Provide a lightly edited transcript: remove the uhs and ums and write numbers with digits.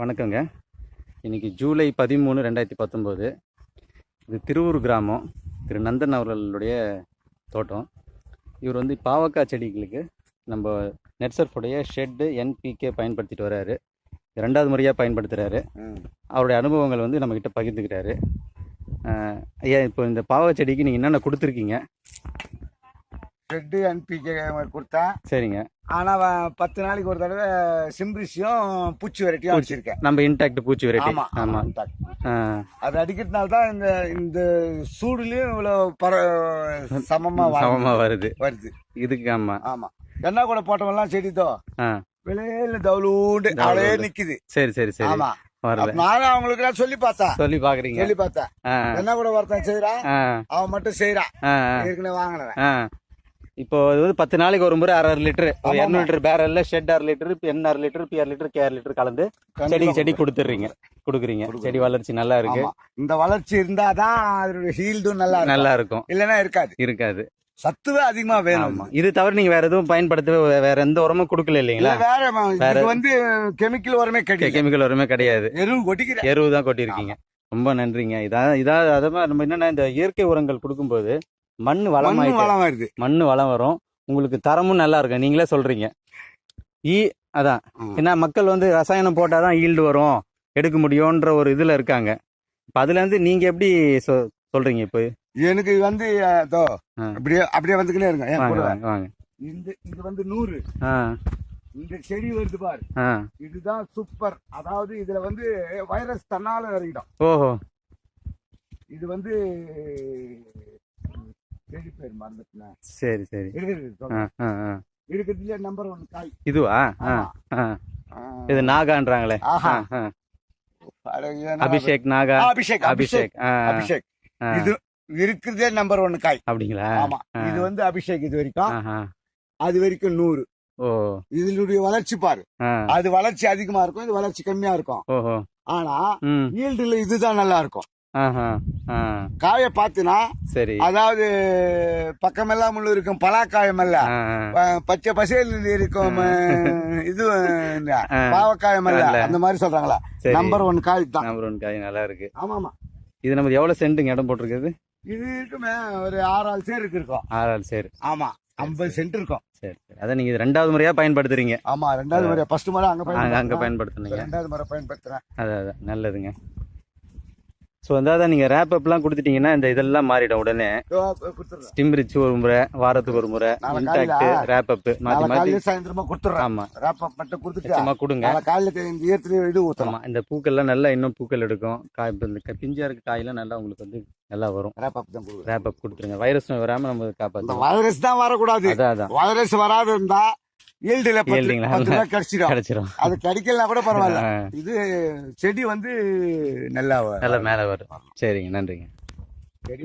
வணக்கங்க. இன்றைக்கி ஜூலை 13, 2019. இது திருவூர் கிராமம். திரு நந்தன் அவர்களுடைய தோட்டம். இவர் வந்து பாவக்காய் செடிகளுக்கு நம்ம நெட்சர்ஃபுடைய ஷெட்டு என்பிகே பயன்படுத்திட்டு வர்றாரு. 2வது முறையாக பயன்படுத்துகிறாரு. அவருடைய அனுபவங்கள் வந்து நம்மக்கிட்ட பகிர்ந்துக்கிறாரு. ஐயா, இப்போ இந்த பாவக்காய் செடிக்கு நீங்கள் என்னென்ன கொடுத்துருக்கீங்க? ஷெட்டு என்பிகே கொடுத்தா சரிங்க. ஆனால் 10 நாளைக்கு ஒரு தடவை சிம்பிரிசியும் பூச்சி வெரைட்டியும் வச்சிருக்கேன். நம்ம இன்டாக்ட் பூச்சி வெரைட்டி. ஆமாம். அது அடிக்கிறதுனால தான் இந்த சூடுலேயும் இவ்வளோ சமமாக வருது. இதுக்கு ஆமாம் என்ன கூட போட்டவெல்லாம் செடிதோ விலையில தவுளூண்டு அவளே நிக்குது. சரி சரி சரி. ஆமா, நானும் அவங்களுக்கு சொல்லி பார்த்தேன். என்ன கூட ஒருத்தன் செய்யறான், அவன் மட்டும் செய்யறான். ஏற்கனவே வாங்கினவன். இப்போ இது வந்து 10 நாளைக்கு ஒரு முறை 6 லிட்டர் 200 லிட்டர் பேரல்ல ஷெட் 6 litre, N 6 litre, P 6 litre, K 6 litre கலந்து செடி கொடுக்குறீங்க. செடி வளர்ச்சி நல்லா இருக்கு. இந்த வளர்ச்சி இருந்தாதான் அதோட ஹீல்டும் நல்லா இருக்கும். இல்லைன்னா இருக்காது. சத்துவே அதிகமா வேணும். இது தவிர நீங்க வேற எதுவும் பயன்படுத்த வேற எந்த உரமும் கொடுக்கல இல்லைங்களா? வேற வந்து கெமிக்கல் உரமே கிடையாது. எருவு தான் கொட்டிருக்கீங்க. ரொம்ப நன்றிங்க. அதான் நம்ம என்னன்னா இந்த இயற்கை உரங்கள் கொடுக்கும்போது மண்ணு வளம் வருது. மண்ணு வளம் வரும். உங்களுக்கு தரமும் நல்லா இருக்கும். நீங்களே சொல்றீங்க. அதான் ஏன்னா மக்கள் வந்து ரசாயனம் போட்டாதான் ஈல்டு வரும், எடுக்க முடியும்ன்ற ஒரு இதுல இருக்காங்க. இப்ப அதுல இருந்து நீங்க எப்படி சொல்றீங்க? இப்போ எனக்கு வந்து அப்படியே வந்துக்கினே இருங்க. வாங்க. இது வந்து 100. இந்த செடி வருது பாரு, இதுதான் சூப்பர். அதாவது இதுல வந்து வைரஸ் தன்னால இறங்கிடும். ஓஹோ. இது வந்து செடி பேர் மறந்துட்டேன். சரி சரி. இருக்கிறதுல நம்பர் 1 காய் இதுவா? இது நாகான்றாங்களே. அபிஷேக் நாகா. அபிஷேக் இது இருக்கிறதே நம்பர் 1 காய். அப்படிங்களா? ஆமா, இது வந்து அபிஷேக். இது வரைக்கும் அது வரைக்கும் 100. இதனுடைய வளர்ச்சி பாரு, அது வளர்ச்சி அதிகமா இருக்கும், இது வளர்ச்சி கம்மியா இருக்கும். ஆனா ஈல்டுல இதுதான் நல்லா இருக்கும். காய பாத்தினா சரி, அதாவது பக்கமெல்லாம் முள்ளு இருக்கும், பலாக்காயம் அல்ல, பச்சை பசேல் இருக்கும். இது பாவக்காயம் அல்ல, அந்த மாதிரி சொல்றாங்களா. நம்பர் 1 காய் தான். நம்பர் 1 காய் நல்லா இருக்கு. ஆமா. இது நம்ம எவ்வளவு சென்ட்டுங்க இடம் போட்டிருக்குது? இது இருக்குமே ஒரு 6 சேர் இருக்கும். 6 சேர். ஆமா, 50 சென்ட் இருக்கும். சரி. அதான் நீங்க 2வது முறையா பயன்படுத்துறீங்க? ஆமா, 2வது முறையா. ஃபர்ஸ்ட் முறை அங்க பயன்படுத்துனீங்க. 2வது முறை பயன்படுத்துறேன். அதான் நல்லதுங்க. ஸோ அதான் நீங்கள் ரேப் அப்லாம் கொடுத்துட்டீங்கன்னா இந்த இதெல்லாம் மாறிடும் உடனே. ஸ்டிம்ரிச் ஒரு முறை, வாரத்துக்கு ஒரு முறை, இன்டாக்ட், ரேப் அப் மாற்றி சாயந்தரமா கொடுத்துட்றேன். ஆமாம், ரேப் அப் மட்டும் கொடுத்துட்டு கொடுங்க. காலையில் இந்த ஈரத்துல இது ஊற்றலாம். இந்த பூக்கள்லாம் நல்லா இன்னும் பூக்கள் எடுக்கும். காய் இந்த பிஞ்சா இருக்க காயெல்லாம் நல்லா உங்களுக்கு வந்து நல்லா வரும். ரேப் அப் தான் ரேப் அப் கொடுத்துருங்க. வைரஸ் வராமல் நம்ம காப்பாற்றலாம். வைரஸ் தான் வரக்கூடாது. அதான் வைரஸ் வராது இருந்தா கிடைச்சிடும். அது கிடைக்கலாம் கூட பரவாயில்ல. இது செடி வந்து நல்லா மேல வரும். சரிங்க, நன்றிங்க.